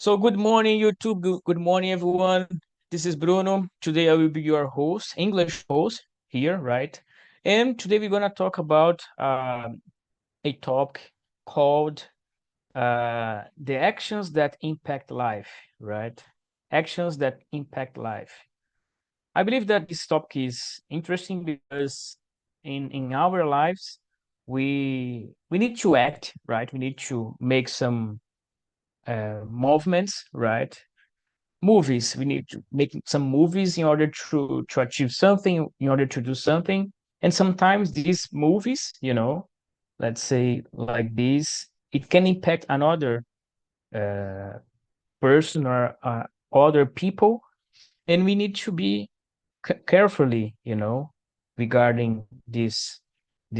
So good morning, YouTube. Good morning, everyone. This is Bruno. Today I will be your host, English host here, right? And today we're gonna talk about a topic called the actions that impact life, right? Actions that impact life. I believe that this topic is interesting because in our lives we need to act, right? We need to make some movements, right? Movies. We need to make some movies in order to achieve something, in order to do something. And sometimes these movies, let's say like this, it can impact another uh, person or other people, and we need to be carefully, regarding this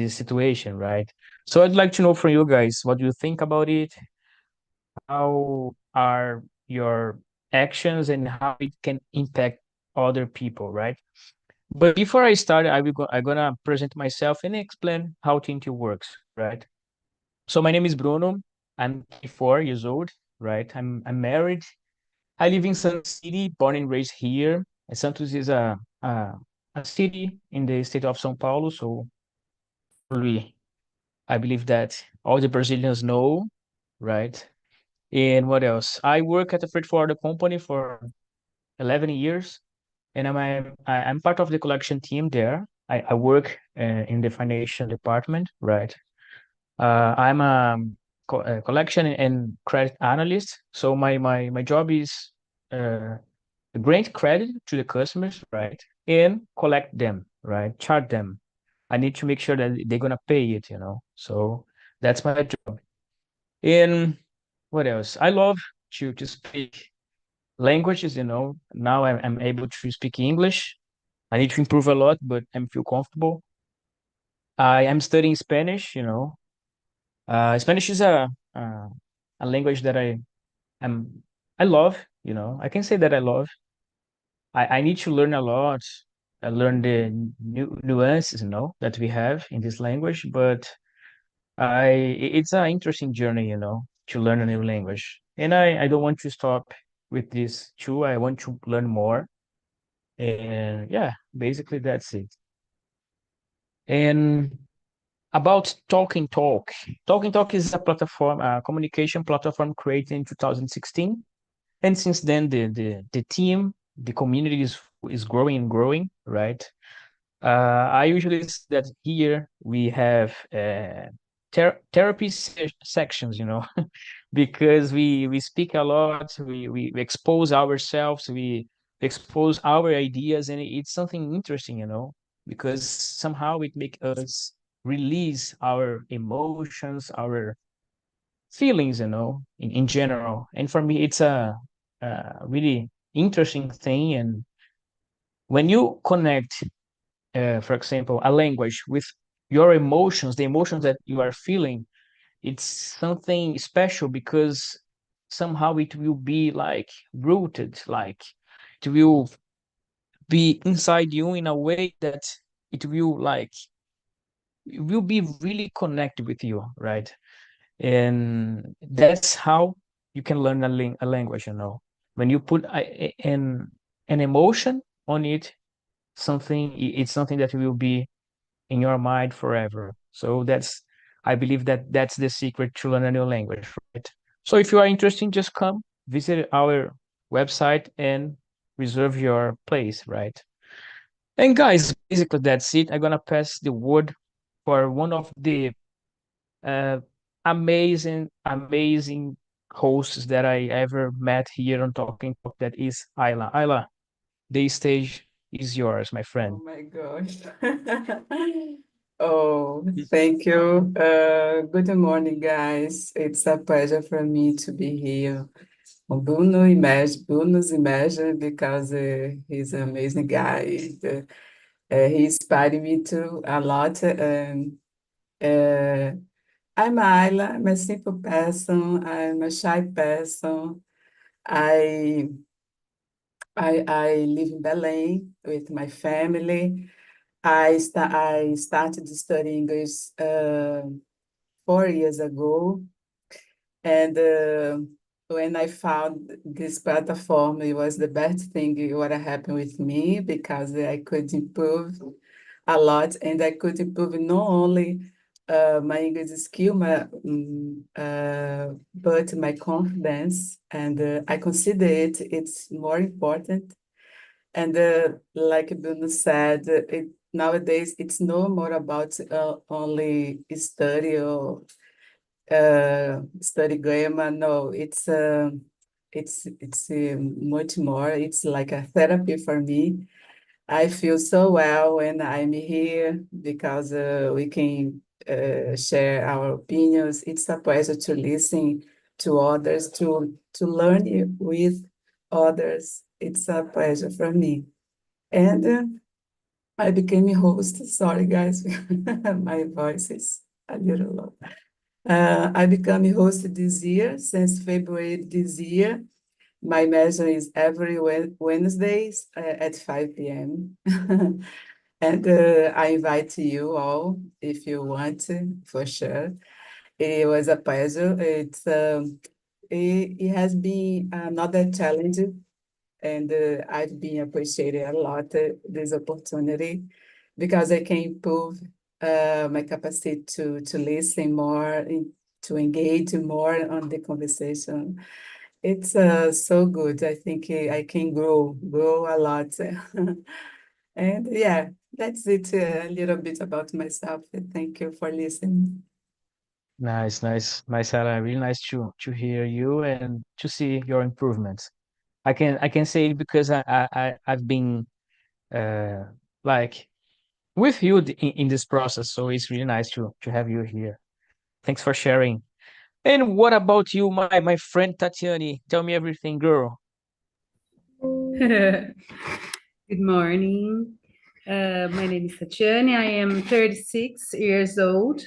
situation, right? So I'd like to know from you guys, what do you think about it? How are your actions and how it can impact other people, right? But before I start, I'm gonna present myself and explain how Tinty works, right? So my name is Bruno. I'm 24 years old, right? I'm married. I live in Santos City, born and raised here. And Santos is a a city in the state of São Paulo, so probably I believe that all the Brazilians know, right? And what else? I work at a freight forwarder company for 11 years, and I'm part of the collection team there. I work in the financial department, right? I'm a collection and credit analyst. So my job is uh, grant credit to the customers, right? And collect them, right? Charge them. I need to make sure that they're gonna pay it. So that's my job. And what else? I love to speak languages. Now I'm able to speak English. I need to improve a lot, but I feel comfortable. I am studying Spanish. Spanish is a language that am I love. I can say that I love. I need to learn a lot. I learn the new nuances, that we have in this language. But it's an interesting journey, to learn a new language. And I don't want to stop with this too. I want to learn more. And yeah, basically that's it. And about Talking Talk. Talking Talk is a platform, a communication platform created in 2016. And since then, the team, the community is growing and growing, right? I usually say that here we have therapy sections, because we speak a lot, we expose ourselves, we expose our ideas, and it's something interesting, because somehow it makes us release our emotions, our feelings, in general. And for me, it's a really interesting thing. And when you connect, for example, a language with your emotions, the emotions that you are feeling, it's something special because somehow it will be like rooted, like it will be inside you in a way that it will like it will be really connected with you, right? And that's how you can learn a language. When you put an emotion on it, it's something that will be in your mind forever. So I believe that that's the secret to learn a new language, right? So if you are interested, just come visit our website and reserve your place, right? And guys, basically that's it. I'm gonna pass the word for one of the uh, amazing hosts that I ever met here on Talking Talk. That is Ayla. Ayla, the stage is yours, my Oh friend. my gosh. Oh, thank you. Good morning, guys. It's a pleasure for me to be here on Bruno's Imagine, because he's an amazing guy. He inspired me to a lot. Uh, I'm Ayla. I'm a simple person. I'm a shy person. I I live in Belém with my family. I started studying English 4 years ago, and when I found this platform, it was the best thing what happened with me because I could improve a lot, and I could improve not only my English skill, but my confidence, and I consider it's more important. And like Bruno said, nowadays it's no more about only study or study grammar. No, it's much more. It's like a therapy for me. I feel so well when I'm here because we can share our opinions. It's a pleasure to listen to others, to learn with others. It's a pleasure for me. And I became a host. Sorry, guys, my voice is a little low. I became a host this year, since February this year. My measure is every Wednesdays at 5 p.m. And I invite you all if you want to, for sure. It was a pleasure. It has been another challenge, and I've been appreciating a lot this opportunity because I can improve my capacity to listen more, to engage more on the conversation. It's so good. I think I can grow a lot. And yeah, that's it, a little bit about myself. Thank you for listening. Nice, nice, nice, Sarah. Really nice to hear you and to see your improvements. I can say it because I've been uh like with you in this process, so it's really nice to have you here. Thanks for sharing. And what about you, my friend Tatiani? Tell me everything, girl. Good morning. My name is Tatiane. I am 36 years old.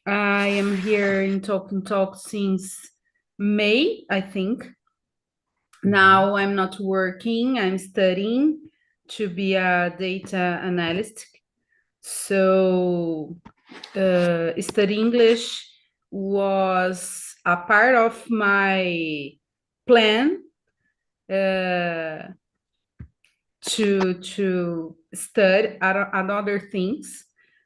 I am here in Talk and Talk since May, I think. Mhm. Now I'm not working, I'm studying to be a data analyst. So, study English was a part of my plan uh, to study other things.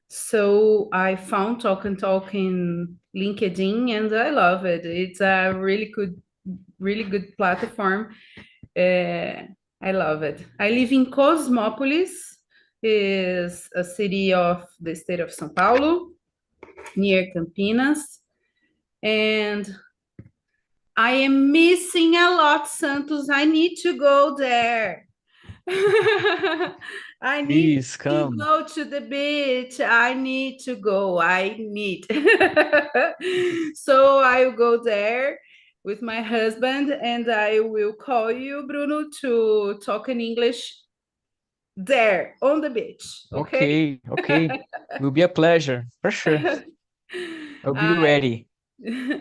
So I found Talk and Talk in LinkedIn, and I love it. It's a really good platform. I love it. I live in Cosmópolis, is a city of the state of São Paulo, near Campinas, and I am missing a lot, Santos. I need to go there. I need Please to come. go to the beach. I need to go. I need. So I will go there with my husband and I will call you, Bruno, to talk in English there on the beach. Okay? Okay, okay. Will be a pleasure, for sure. I'll be I ready.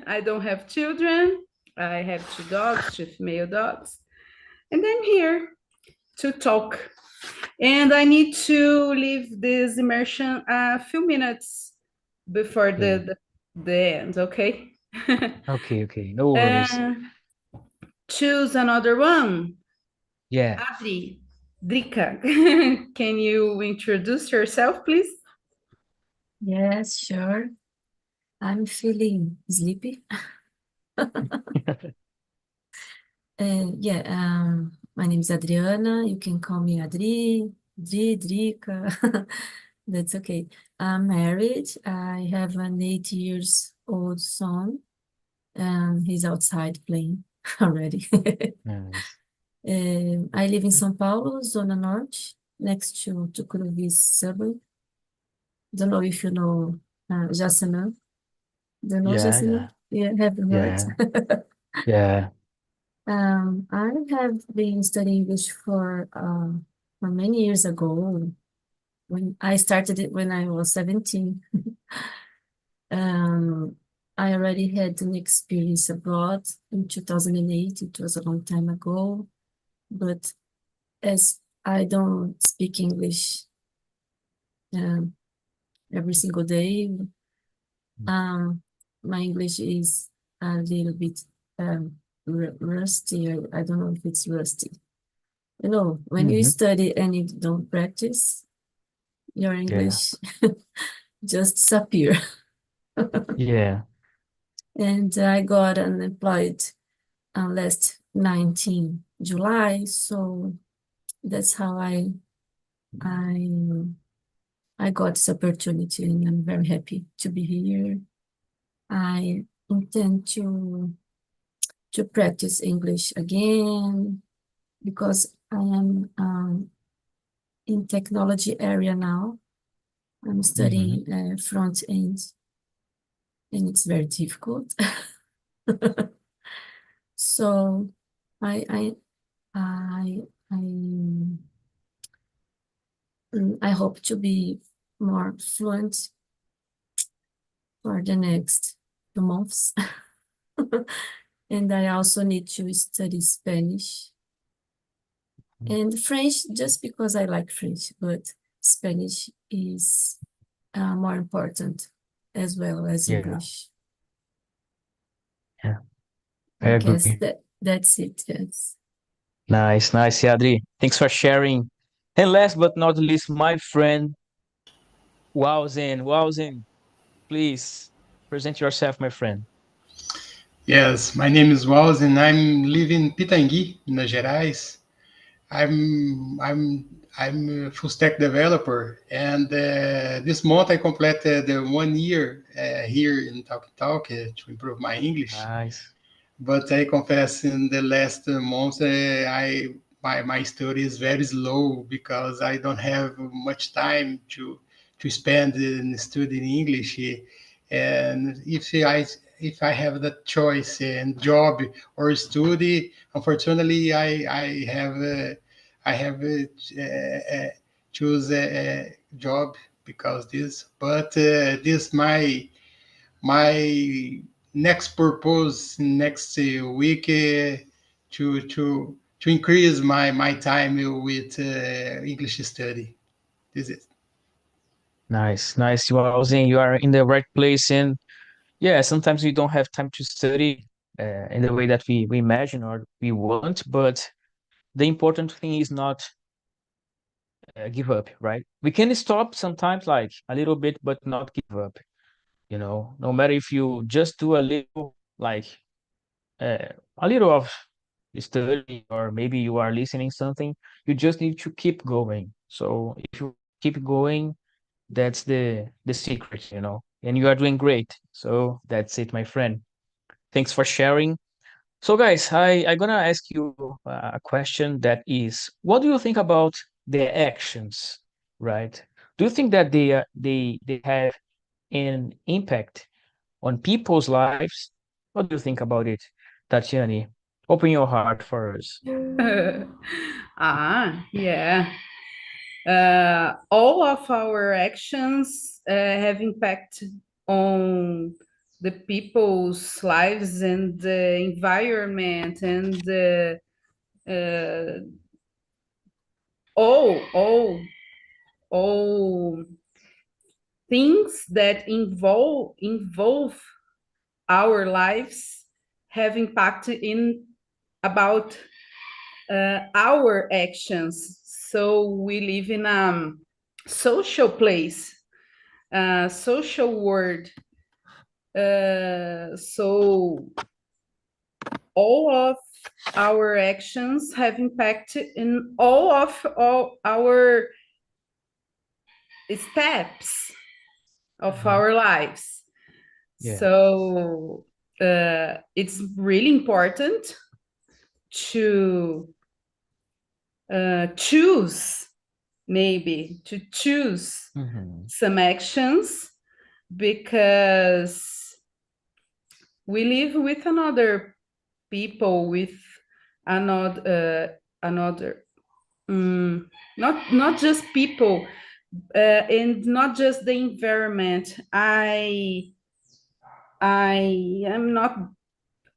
I don't have children. I have two dogs, two female dogs. And I'm here to talk. And I need to leave this immersion a few minutes before Okay, the end, okay? okay, okay. No worries. uh, Choose another one. Yeah. Adri, Drika, can you introduce yourself, please? Yes, sure. I'm feeling sleepy. My name is Adriana. You can call me Adri, Drica. That's okay. I'm married. I have an 8 years old son. He's outside playing already. Nice. I live in São Paulo, Zona Norte, next to Tucuruvi suburb. Don't know if you know Jacenã. Don't know Yeah, Jacenã? yeah, Yeah, haven't heard. yeah, yeah. I have been studying English for many years ago. When I started it when I was 17. Um, I already had an experience abroad in 2008. It was a long time ago, but as I don't speak English um, every single day, um, my English is a little bit rusty. I don't know if it's rusty. You know, when you study and you don't practice, your English just disappear. Yeah. And I got unemployed on last 19 July, so that's how I got this opportunity, and I'm very happy to be here. I intend to practice English again because I am in technology area now. I'm studying front end, and it's very difficult. So I hope to be more fluent for the next 2 months. And I also need to study Spanish and French just because I like French, but Spanish is more important as well as English. Yeah. I guess that's it, yes. Nice, yeah, Adri. Thanks for sharing. And last but not least, my friend Wowzin, please present yourself, my friend. Yes, my name is Wallace, and I'm living in Pitangui, Minas Gerais. I'm a full stack developer, and this month I completed 1 year here in Talk to improve my English. Nice. But I confess, in the last month, my study is very slow because I don't have much time to spend in studying English. And if I have the choice in job or study, unfortunately, I have choose a job because this. But this my next purpose next week to increase my time with English study. This is Nice. Wowzin, you are in the right place. And yeah, sometimes we don't have time to study in the way that we imagine or we want, but the important thing is not give up, right? We can stop sometimes, like a little bit, but not give up. No matter if you just do a little, like a little of study, or maybe you are listening something, you just need to keep going. So if you keep going, that's the secret, and you are doing great. So that's it, my friend. Thanks for sharing. So guys, I'm gonna ask you a question that is, what do you think about their actions, right? Do you think that they have an impact on people's lives? What do you think about it, Tatiani? Open your heart for us. Yeah. All of our actions have impact on the people's lives and the environment and all things that involve our lives have impact in about our actions. So we live in a social place, social world. So all of our actions have impact in all our steps of our lives. Yeah. So it's really important to choose some actions, because we live with another people, with another not just people, and not just the environment.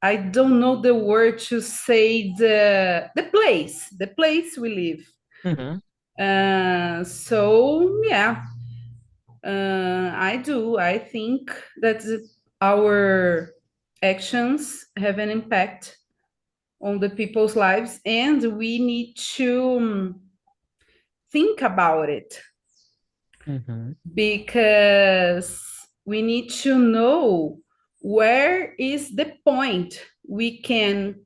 I don't know the word to say, the place we live. So yeah, I think that our actions have an impact on the people's lives, and we need to think about it, because we need to know where is the point we can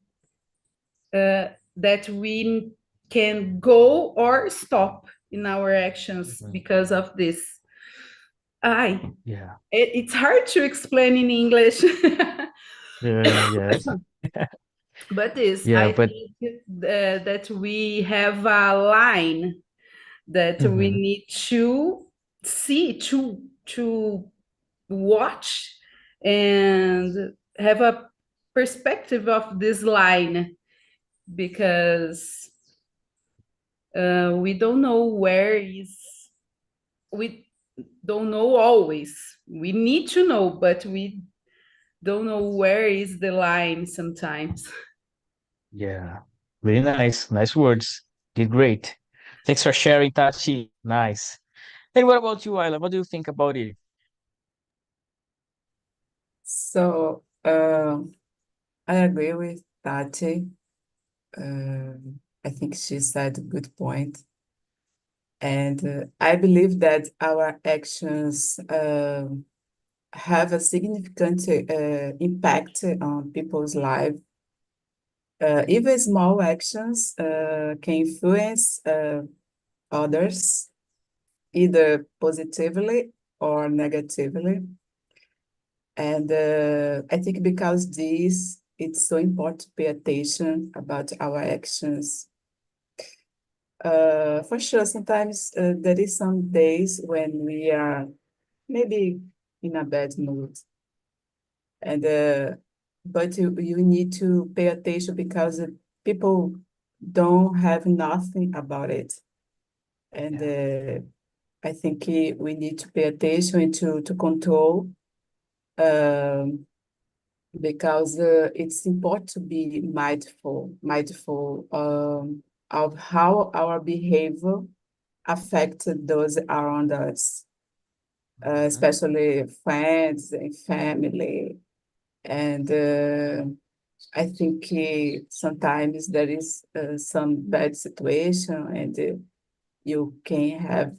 that we can go or stop in our actions because of this. It's hard to explain in English. Yes. But this, Yeah, I but think that we have a line that we need to see, to watch, and have a perspective of this line, because we don't know where is, we don't know always. We need to know, but we don't know where is the line sometimes. yeah, really nice. Nice words. Did great. Thanks for sharing, Tachi. Nice. And what about you, Ayla? What do you think about it? So I agree with Tati. I think she said a good point. And I believe that our actions have a significant impact on people's lives. Even small actions can influence others, either positively or negatively. And I think because it's so important to pay attention about our actions. For sure, sometimes there is some days when we are maybe in a bad mood, and but you need to pay attention because people don't have nothing about it, and I think we need to pay attention and to control, because it's important to be mindful of how our behavior affects those around us, especially friends and family. And I think sometimes there is some bad situation, and you can have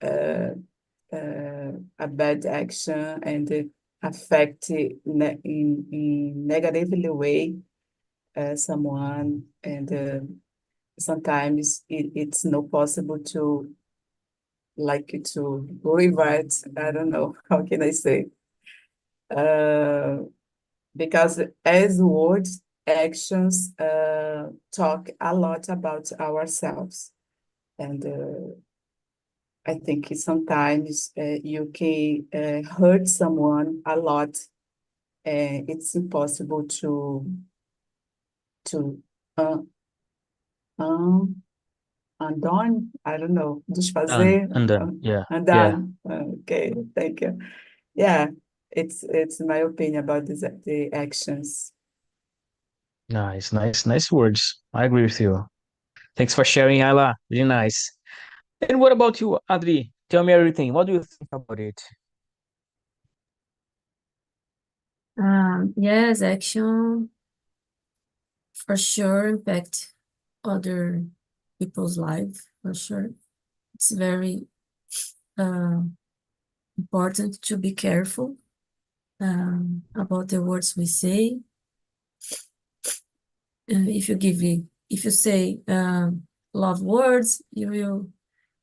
a bad action and affect in negatively way someone, and sometimes it's not possible to revert. I don't know how can I say, uh, because as words, actions talk a lot about ourselves, and I think sometimes you can hurt someone a lot. It's impossible to uh, um, undone. I don't know, desfazer, Undone. Yeah. Yeah. undone. Okay, thank you. Yeah, it's my opinion about the actions. Nice, nice, nice words. I agree with you. Thanks for sharing, Ayla. Really nice. And what about you, Adri? Tell me everything. What do you think about it? Yes, action for sure impact other people's life, for sure. It's very important to be careful about the words we say. If you say love words, you will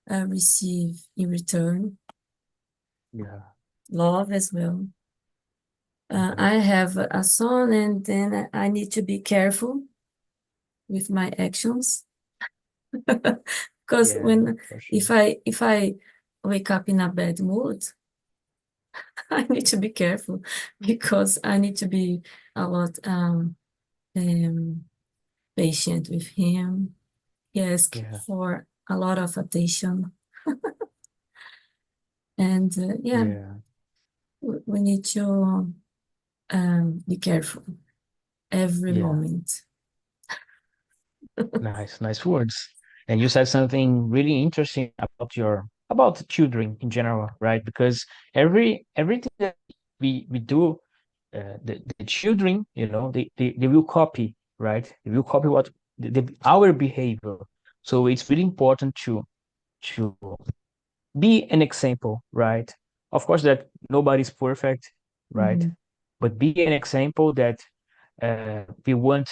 receive in return Yeah. love as well. I have a son, and then I need to be careful with my actions. Because Yeah, for sure. if I wake up in a bad mood, I need to be careful, because I need to be a lot patient with him. He asks Yeah. for a lot of attention, and Yeah. we need to be careful every Yeah. moment. Nice, nice words. And you said something really interesting about the children in general, right? Because everything that we do, the children, they will copy, right? They will copy what our behavior. So it's really important to be an example, right? Of course, that nobody's perfect, right? Mhm. But be an example that we want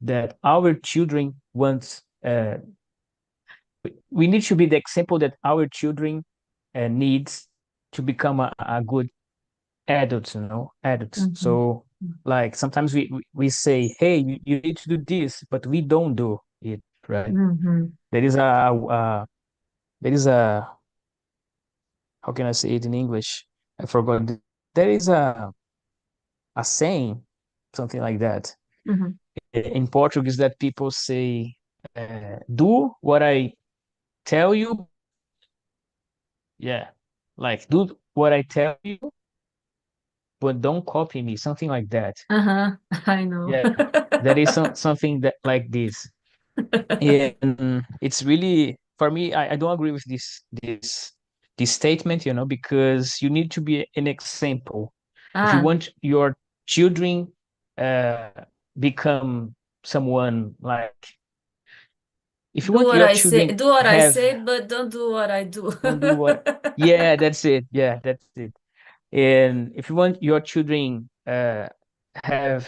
that our children want. We need to be the example that our children needs to become a good adults, adults. Mhm. So like sometimes we say, hey, you need to do this, but we don't do it, right? Mhm. There is a how can I say it in English? I forgot. There is a saying, something like that Mhm. in Portuguese that people say, do what I tell you. Yeah, like do what I tell you, but don't copy me, something like that. Uh-huh. I know. Yeah, there is something that like this. And it's really for me, I don't agree with this statement, because you need to be an example. If you Ah, want your children uh become someone like if you do want what your I say, children do what I have say, but don't do what I do. don't do what yeah, that's it. Yeah, that's it. And if you want your children have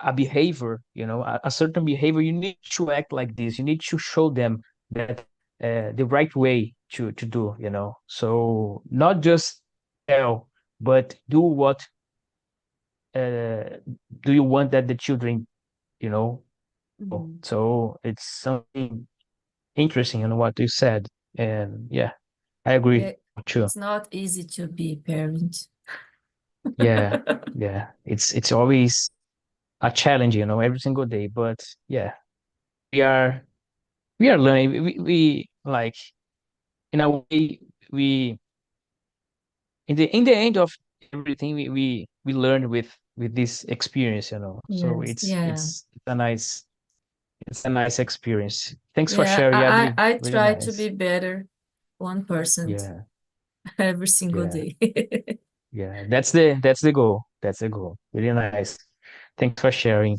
a behavior, a certain behavior, you need to act like this. You need to show them that the right way to do, So not just tell, but do what do you want that the children, you know? Mhm. So it's something interesting in what you said. And yeah, I agree Yeah, with you. it's not easy to be a parent. Yeah, yeah. It's always a challenge, every single day. But yeah, we are we are learning. We like in a way we in the end of everything we learn with this experience, So Yes, yeah. it's a nice experience. Thanks for Yeah, sharing, I, Adri. I I Really try to be nice. better 1% Yeah, every single yeah, day. yeah. That's the goal. That's the goal. Really nice. Thanks for sharing.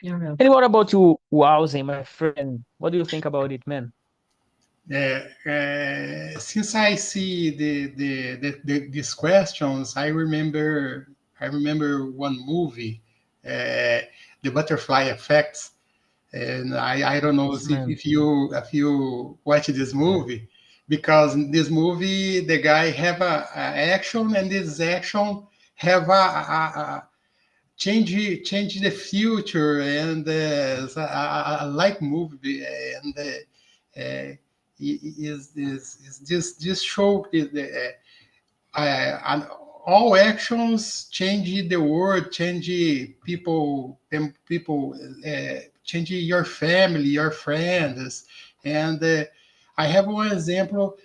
You're And welcome. what about you, Wowsy, my friend? What do you think about it, man? Since I see these questions, I remember one movie, The Butterfly Effect, and I don't know Yes, if, man. if you watch this Yeah. movie, because in this movie the guy have a action, and this action have a change the future, and I like movie, and is this show and all actions change the world, change people, change your family, your friends, and I have one example.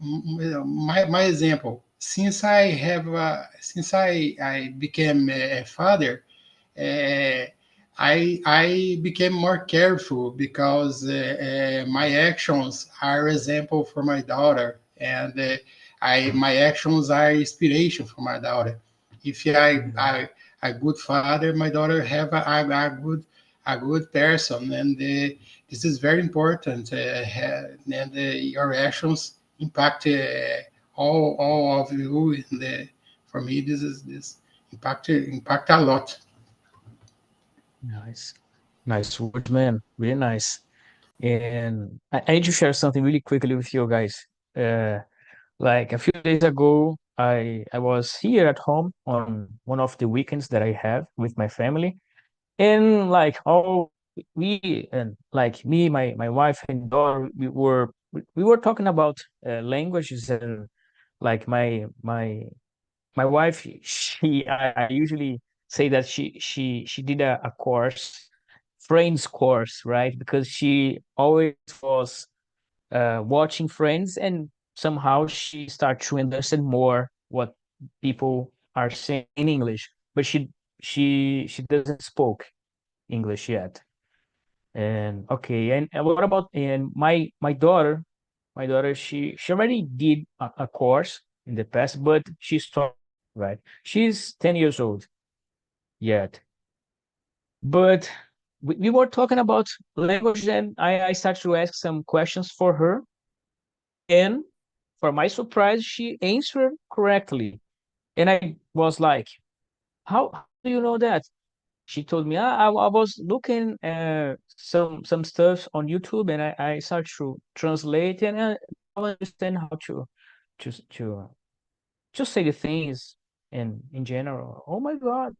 My example. Since I became a father, uh, I became more careful, because my actions are example for my daughter, and my actions are inspiration for my daughter. If Mhm. a good father, my daughter have a good person, and this is very important. And your actions impact all of you. And for me, this impact a lot. Nice. Nice words, man. Really nice. And I need to share something really quickly with you guys. Uh, like a few days ago, I was here at home on one of the weekends that I have with my family, and like all we and like me, my wife and daughter, we were talking about languages and like my wife, I usually say that she did a course, Friends course, right? Because she always was watching Friends, and somehow she started to understand more what people are saying in English, but she doesn't spoke English yet. And okay, and what about and my daughter? My daughter, she already did a course in the past, but she stopped, right? She's 10 years old yet. But we were talking about language, and I started to ask some questions for her. And for my surprise, she answered correctly. And I was like, how do you know that? She told me, I was looking some stuff on YouTube, and I started to translate, and I understand how to to to say the things in general. Oh my God.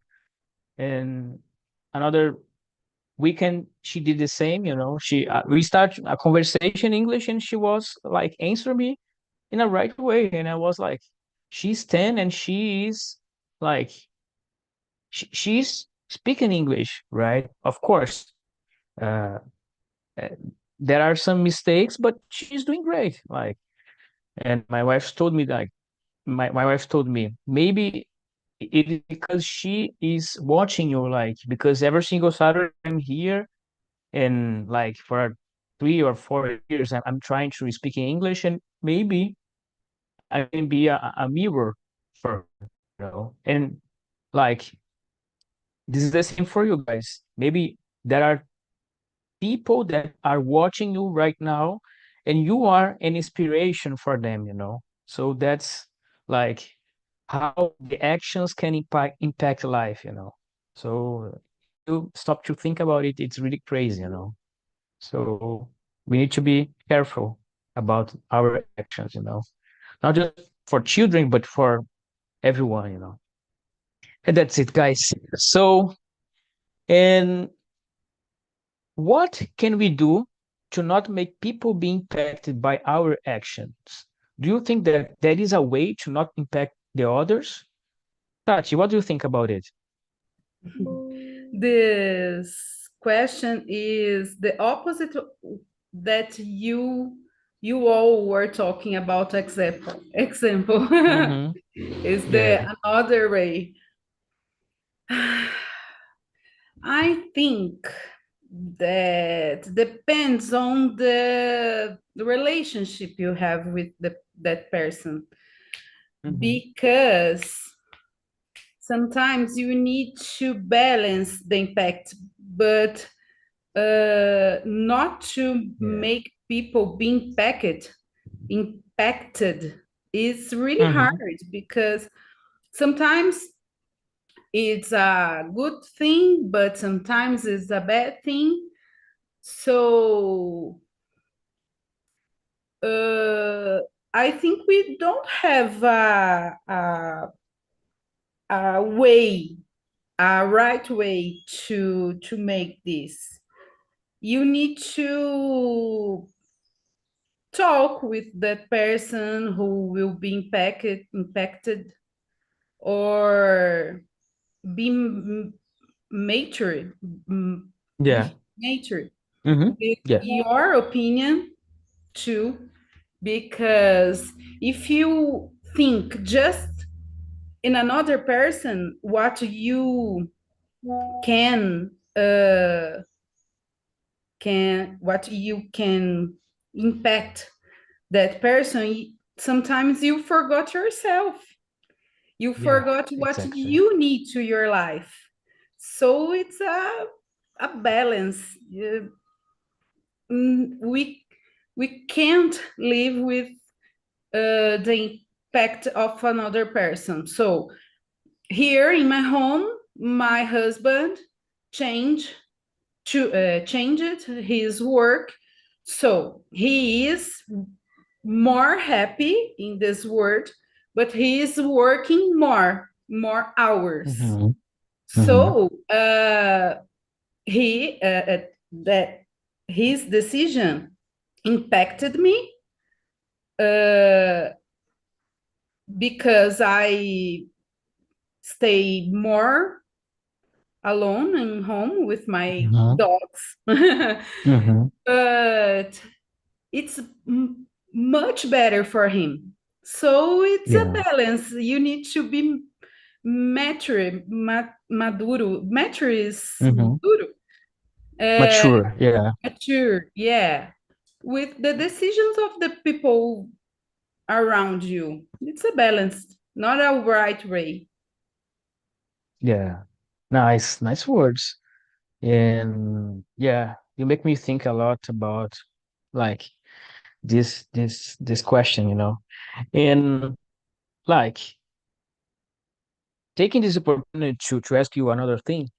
And another weekend she did the same, she we start a conversation in English, and she was like answer me in a right way, and I was like, she's 10 and she is like she's speaking English, right? Of course, uh, uh, there are some mistakes, but she's doing great. Like, and my wife told me, like, my wife told me, maybe it is because she is watching you, like, because every single Saturday I'm here, and like for 3 or 4 years I'm trying to speak in English, and maybe I can be a mirror for her, and like this is the same for you guys. Maybe there are people that are watching you right now, and you are an inspiration for them. So that's like how the actions can impact life. So you stop to think about it, it's really crazy. So we need to be careful about our actions, not just for children, but for everyone. And that's it, guys. So, and what can we do to not make people be impacted by our actions? Do you think that there is a way to not impact the others? Tati, what do you think about it? This question is the opposite that you all were talking about. Example Mm-hmm. is Yeah. the another way. I think that depends on the relationship you have with that person, Mm-hmm. because sometimes you need to balance the impact, but not to Yeah. make people be impacted is really Mm-hmm. hard, because sometimes it's a good thing, but sometimes it's a bad thing. So I think we don't have a way, a right way to make this. You need to talk with that person who will be impacted, or be mature, Yeah. mature Mm-hmm. with Yeah. your opinion too, because if you think just in another person what you can can impact that person, sometimes you forgot yourself, you Yeah. forgot what Exactly. you need to your life. So it's a balance. We can't live with the impact of another person. So here in my home, my husband changed changed his work, so he is more happy in this world, but he is working more hours. Mm-hmm. Mm-hmm. So he that his decision impacted me, uh, because I stay more alone in home with my Mm-hmm. dogs. Mm-hmm. But it's much better for him. So it's a Yeah. balance. You need to be mature, maduro. Mature is Mm-hmm. duro. Uh, Mature. Yeah. mature, yeah. With the decisions of the people around you, it's a balance, not a right way. Yeah. Nice. Nice words. And yeah, you make me think a lot about like this question, you know. And like taking this opportunity to ask you another thing,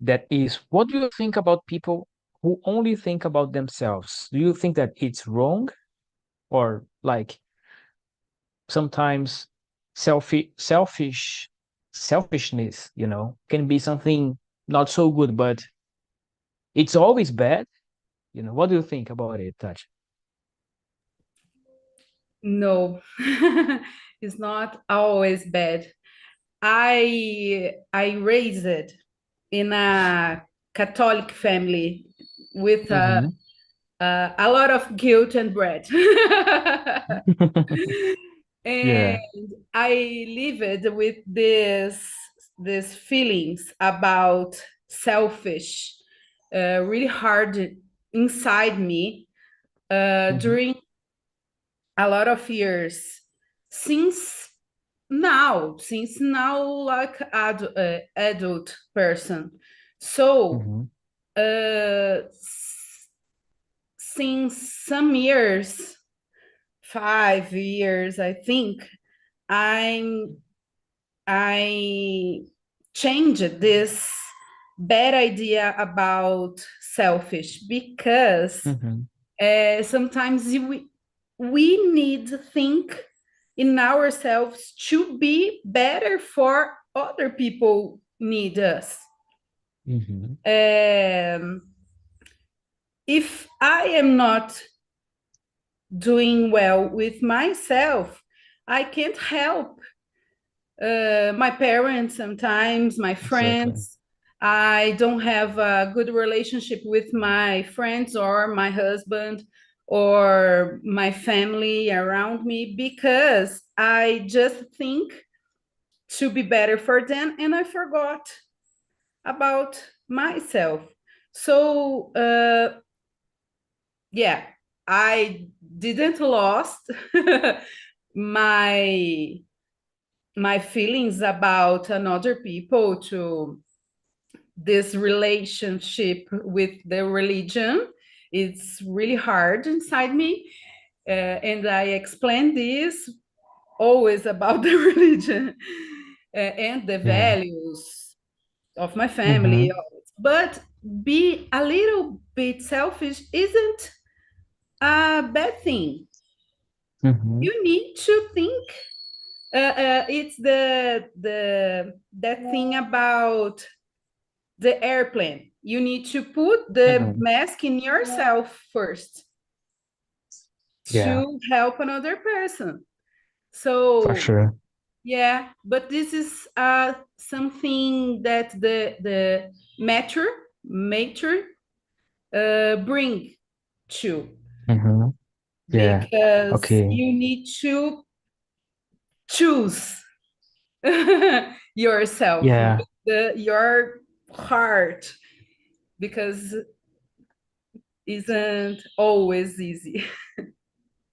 that is, what do you think about people who only think about themselves? Do you think that it's wrong, or like sometimes selfishness, you know, can be something not so good, but it's always bad? You know, what do you think about it, Touch? No, it's not always bad. I raised in a Catholic family with Mm-hmm. a lot of guilt and bread. And Yeah. I lived with these feelings about selfish, really hard inside me Mm-hmm. during a lot of years since now, like adult person. So Mm-hmm. since some years, 5 years, I think, I'm I changed this bad idea about selfish, because Mm-hmm. sometimes we need to think in ourselves to be better for other people need us. Mm-hmm. If I am not doing well with myself, I can't help my parents, sometimes my Exactly. friends. I don't have a good relationship with my friends or my husband or my family around me, because I just think to be better for them and I forgot about myself. So yeah, I didn't lost my my feelings about another people to this relationship with the religion. It's really hard inside me, and I explain this always about the religion and the Yeah. values of my family. Mm-hmm. But be a little bit selfish isn't a bad thing. Mm-hmm. You need to think. It's the that thing about the airplane. You need to put the Mm-hmm. mask in yourself first Yeah, to help another person. for So sure. yeah, but this is something that the matter bring to, Mm-hmm. Yeah. because Okay. you need to choose yourself with Yeah. your heart, because isn't always easy. No,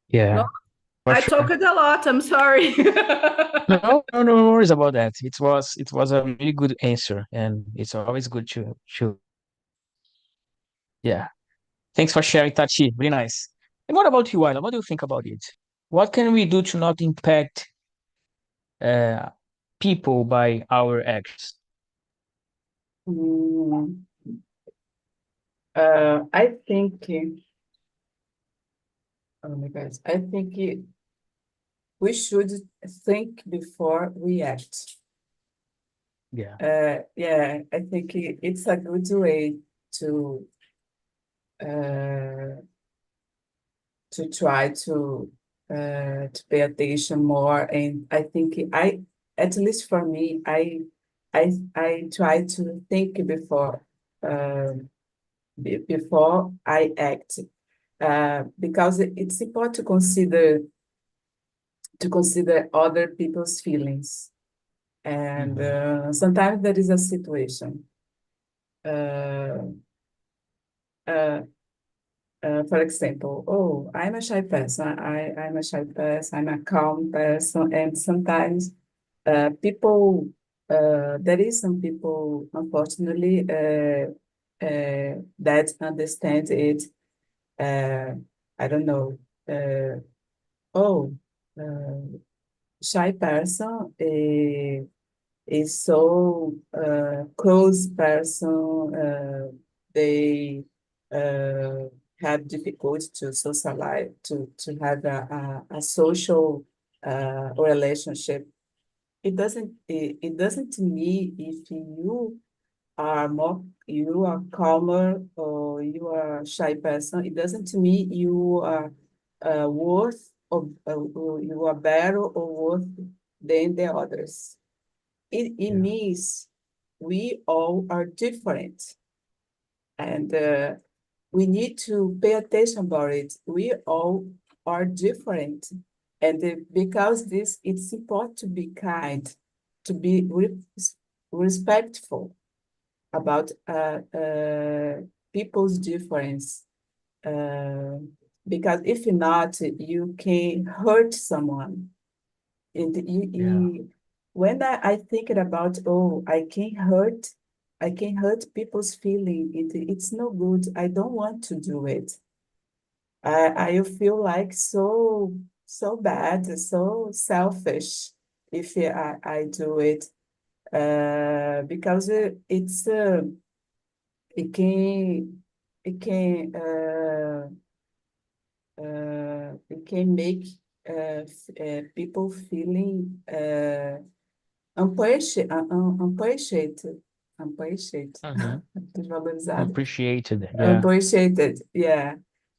Yeah, for I talked sure. a lot. I'm sorry. No worries about that. It was a really good answer, and it's always good to yeah. Thanks for sharing, Tachi. Really nice. And what about you, Ayla? What do you think about it? What can we do to not impact uh people by our actions? Mm, I think, oh my God, I think we should think before we act. Yeah. Yeah, I think it's a good way to uh, try to pay attention more. And I think at least for me, I try to think before I act, because it's important to consider other people's feelings. And Mm-hmm. sometimes there is a situation. Uh, uh, for example, oh, I'm a shy person. I'm a shy person. I'm a calm person, and sometimes people, there is some people, unfortunately, that understand it. I don't know. Oh, shy person is so close person. They uh, have difficulty to socialize, to have a social relationship. It doesn't mean if you are calmer or you are a shy person, it doesn't mean you are worth or you are better or worth than the others. It Yeah. means we all are different, and we need to pay attention about it. We all are different, and because this, it's important to be kind, to be respectful about people's difference. Uh, because if not, you can hurt someone. And Yeah. when I think about, oh, I can hurt people's feeling. It's no good. I don't want to do it. I feel like so bad, so selfish if I do it. Because it can it can it can make people feeling unappreciated, Mm-hmm. desvalorizado, Appreciated. Yeah. appreciated, yeah.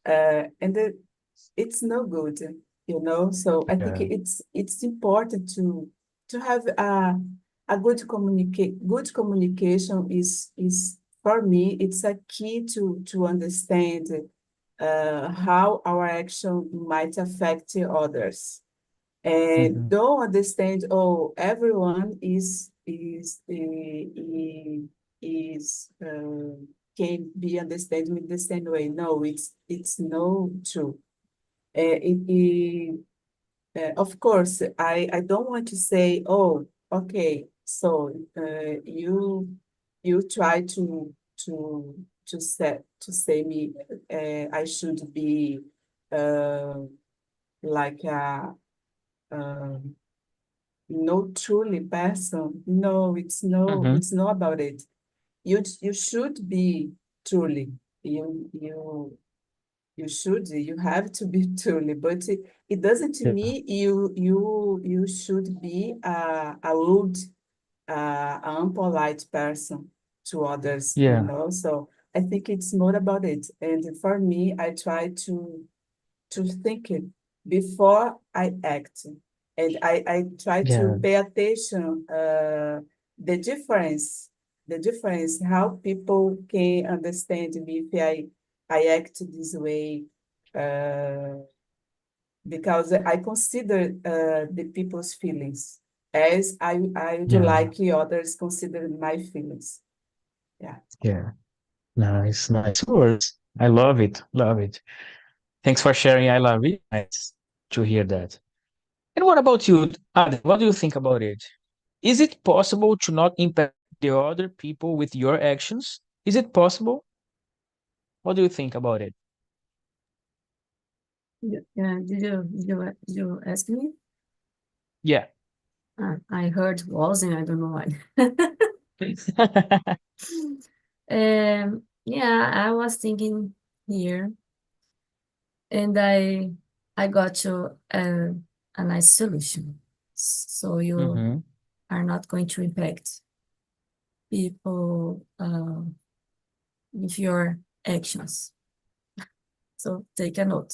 And it's no good, you know. So I think Yeah. it's important to have a good communication is for me, it's a key to understand how our action might affect others. And Mm-hmm. don't understand, oh, everyone is can be understood in the same way. No, it's no true. Of course, I don't want to say, oh, okay, so you try to say me I should be uh, like a no truly person. No, Mm-hmm. it's not about it. You should be truly. You should, you have to be truly, but it doesn't Yeah. mean you should be a rude, unpolite person to others, you Yeah. know. So I think it's more about it. And for me, I try to think it before I act. And I try Yeah. to pay attention the difference, how people can understand me if I act this way. Uh, because I consider the people's feelings as I would Yeah. like others consider my feelings. Yeah. Yeah. Nice. Nice words. I love it. Love it. Thanks for sharing. I love it. Nice to hear that. And what about you, Adam? What do you think about it? Is it possible to not impact the other people with your actions? Is it possible? What do you think about it? Yeah, did you ask me? Yeah. I heard wasn't, I don't know why. Yeah, I was thinking here, and I got to a nice solution. So you Mm-hmm. are not going to impact people with your actions. So take a note.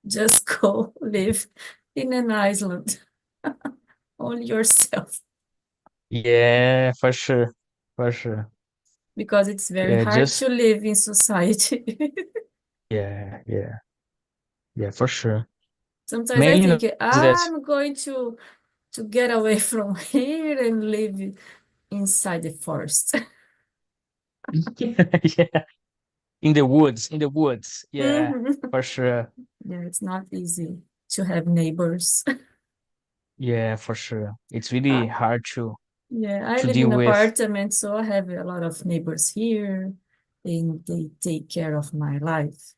Just go live in an island on yourself, Yeah, for sure. For sure. because it's very Yeah, hard just to live in society. yeah. Yeah, for sure. Sometimes I Mainly think, that I'm going to get away from here and live inside the forest. yeah, in the woods. Yeah, Mhm. for sure. Yeah, it's not easy to have neighbors. Yeah, for sure. It's Uh, really hard yeah, I to live in deal an with. apartment, so I have a lot of neighbors here. and they take care of my life.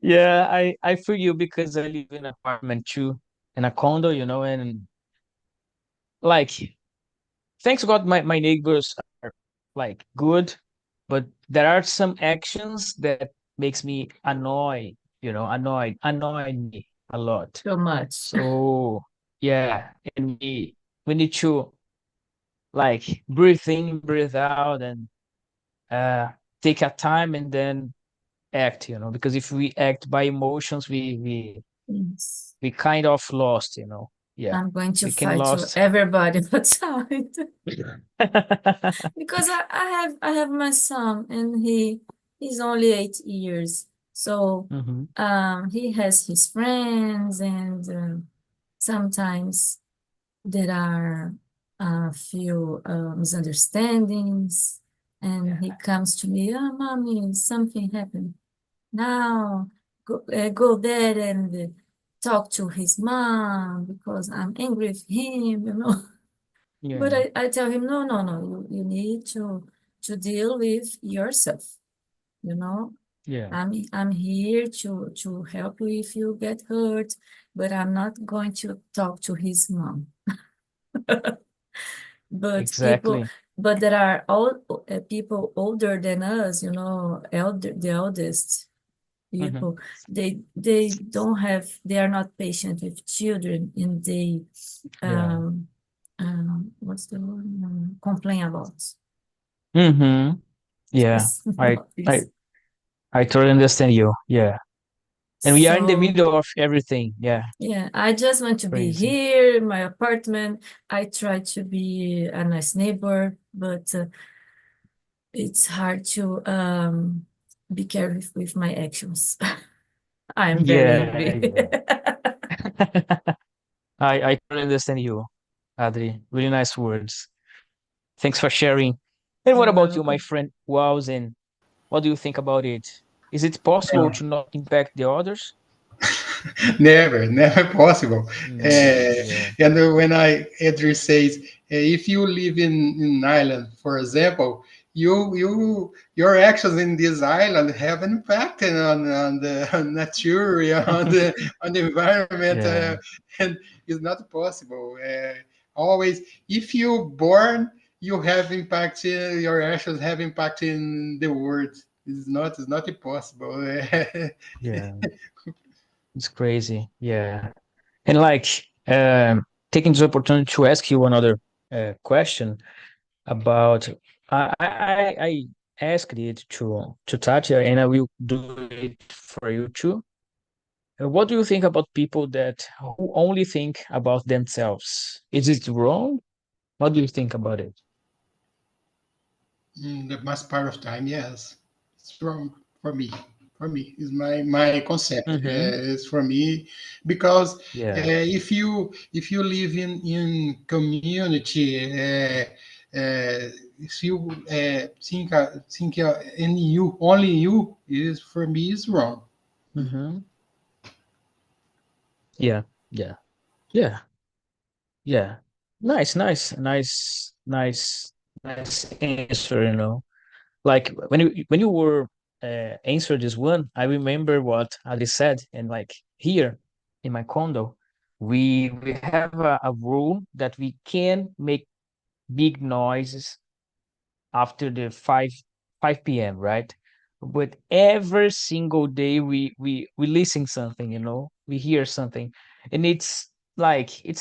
Yeah, I feel you because I live in an apartment too, in a condo, and like thanks God my neighbors are like good, but there are some actions that makes me annoy me a lot. So much. So yeah, and we need to like breathe in, breathe out, and uh take a time and then act, because if we act by emotions, Yes. we kind of lost. Yeah, I'm going to we can fight to lost. everybody outside because I have my son and he's only 8 years. So Hmm. he has his friends and sometimes there are a few misunderstandings and he comes to me, oh, mommy, something happened. Now go there and talk to his mom because I'm angry with him. But Yeah, I tell him, no, no, no, you need to deal with yourself, you know. yeah, I'm here to help you if you get hurt, but I'm not going to talk to his mom. But exactly. there are all people older than us, the eldest Hmm. people, they they are not patient with children and they Yeah. what's the word? Complain a lot. Hmm. Yeah. Yes, I about I this. I totally understand you. Yeah. And we are in the So middle of everything. Yeah. yeah, I just want to be Crazy. here in my apartment. I try to be a nice neighbor, but it's hard to be careful with my actions. I am very Yeah, angry. yeah. I totally understand you, Adri. Really nice words. Thanks for sharing. And what You're about you, my welcome. friend Wows? And what do you think about it? Is it possible to not impact the others? Never possible. Never. Yeah. And when Edri says, if you live in Ireland, for example, your actions in this island have an impact on the on nature, on the environment, Yeah. and it's not possible. Always, if you born, you have impact. Your actions have impact in the world. It's not impossible. Yeah. It's crazy. Yeah. And like taking this opportunity to ask you another question about I asked it to Tatya and I will do it for you too. What do you think about people that who only think about themselves? Is it wrong? What do you think about it? The most part of time, yes. It's from for me. For me, is my concept. Mm-hmm. It's for me because Yeah. if you live in community, if you think in you only you is for me is wrong. Mm-hmm. Yeah. Yeah. Yeah. Yeah. Nice answer. Like when you were answered this one, I remember what Ali said, and like here in my condo, we have a rule that we can make big noises after the 5 p.m., right? But every single day we listen something, we hear something, and it's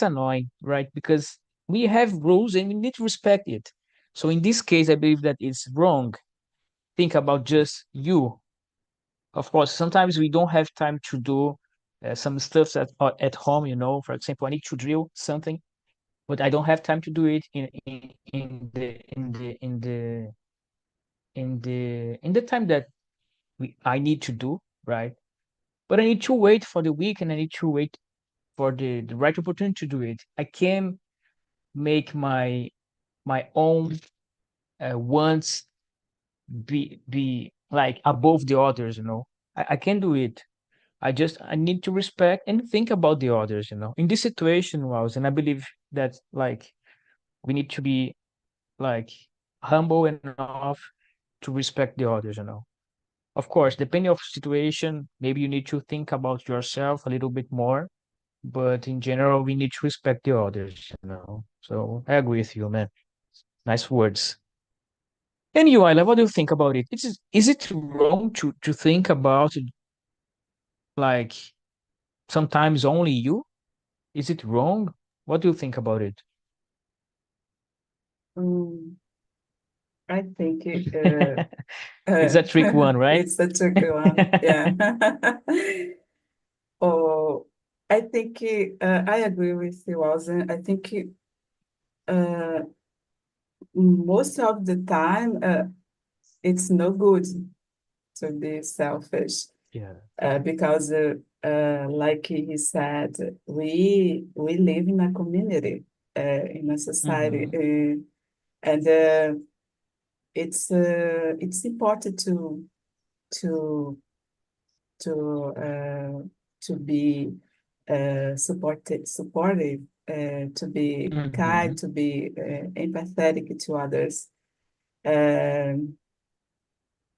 annoying, right? Because we have rules and we need to respect it. So in this case, I believe that it's wrong. Think about just you. Of course, sometimes we don't have time to do some stuff at home. For example, I need to drill something, but I don't have time to do it in the time that I need to do, right? But I need to wait for the week and I need to wait for the right opportunity to do it. I can make my own wants be like above the others. I can do it. I need to respect and think about the others. In this situation, was, and I believe that like we need to be like humble enough to respect the others, you know. Of course, depending of situation, maybe you need to think about yourself a little bit more, but in general, we need to respect the others, you know. So I agree with you, man. Nice words. And you, Ayla, what do you think about it? Is it wrong to think about like sometimes only you? Is it wrong? What do you think about it? Mm, I think It's a trick one, right? it's a tricky one. Yeah. Oh, I think I agree with you, Alzen. I think uh, most of the time it's no good to be selfish Yeah. because, like he said, we live in a community, in a society, Mm-hmm. and it's important to to uh, to be supportive, to be Mm-hmm. kind, to be empathetic to others. Um,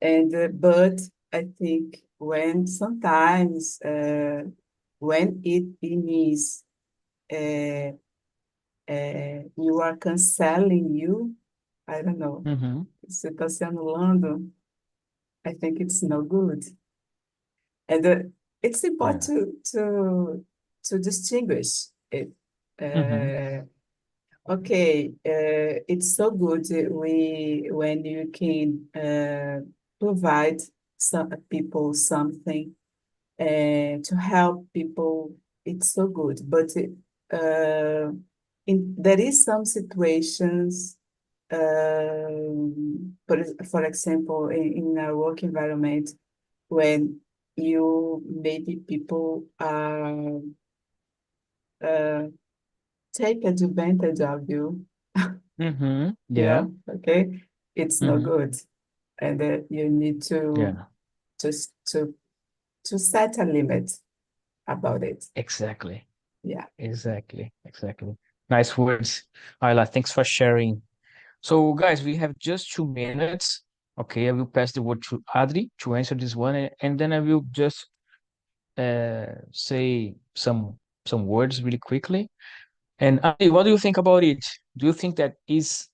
and but I think when sometimes when it means uh, you are canceling you, I don't know, Mm-hmm. você está se anulando, I think it's no good. And it's important Yeah. to distinguish it. Mm-hmm. Okay, it's so good when you can provide some people something to help people. It's so good, but there is some situations, for example, in a work environment when you maybe people uh, take advantage of you, Mm-hmm. you Yeah. know, okay? It's no Mm-hmm. good. And you need Yeah. just to set a limit about it. Exactly. Yeah. Exactly. Exactly. Nice words, Ayla. Thanks for sharing. So, guys, we have just 2 minutes. Okay, I will pass the word to Adri to answer this one, and then I will just say some words really quickly. And Adri, what do you think about it? Do you think that is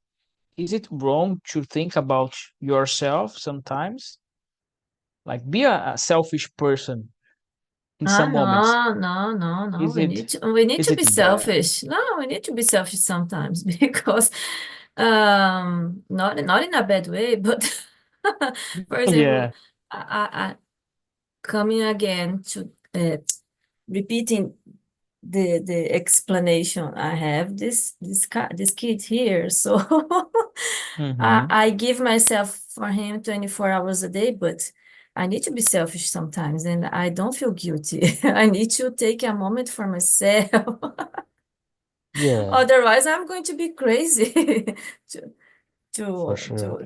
it wrong to think about yourself sometimes? Like be a selfish person in some moments. No, no, no, no. Is it We need is to it be bad? selfish. No, we need to be selfish sometimes because not in a bad way, but for example, Yeah. I coming again to repeating the explanation. I have this kid here, so Mm-hmm. I give myself for him 24 hours a day, but I need to be selfish sometimes, and I don't feel guilty. I need to take a moment for myself. Yeah, Otherwise, I'm going to be crazy. to for to sure.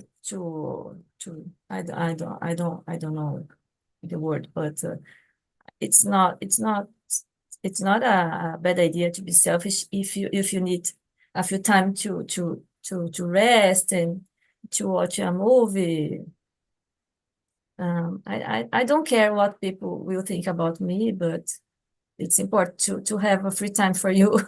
to I don't know the word, but it's not it's not a bad idea to be selfish if you need a few time to rest and to watch a movie. I don't care what people will think about me, but it's important to have a free time for you.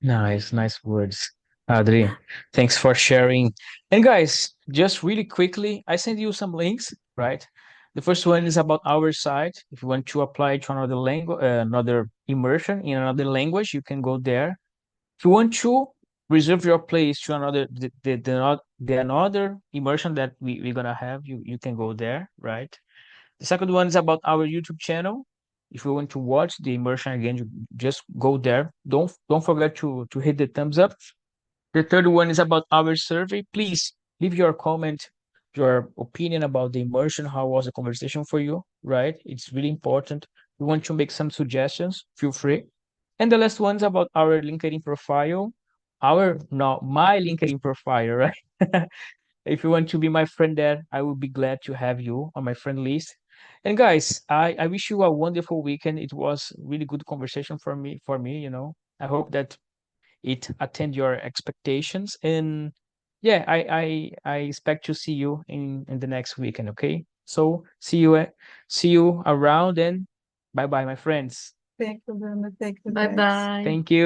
Nice, nice words, Adri. Thanks for sharing. And guys, just really quickly, I sent you some links, right? The first one is about our site. If you want to apply to another language, another immersion in another language, you can go there. If you want to reserve your place to another the another immersion that we're gonna have, you can go there, right? The second one is about our YouTube channel. If you want to watch the immersion again, you just go there. Don't forget to hit the thumbs up. The third one is about our survey. Please leave your comment, your opinion about the immersion. How was the conversation for you? Right? It's really important. You want to make some suggestions? Feel free. And the last one's about our LinkedIn profile. Our no, my LinkedIn profile, right? If you want to be my friend there, I will be glad to have you on my friend list. And guys, I wish you a wonderful weekend. It was really good conversation for me, you know. I hope that it attend your expectations. And yeah, I expect to see you in the next weekend. Okay, so see you around, and bye bye, my friends. Thank you, Bruno. Thank you, Bye guys. bye. Thank you.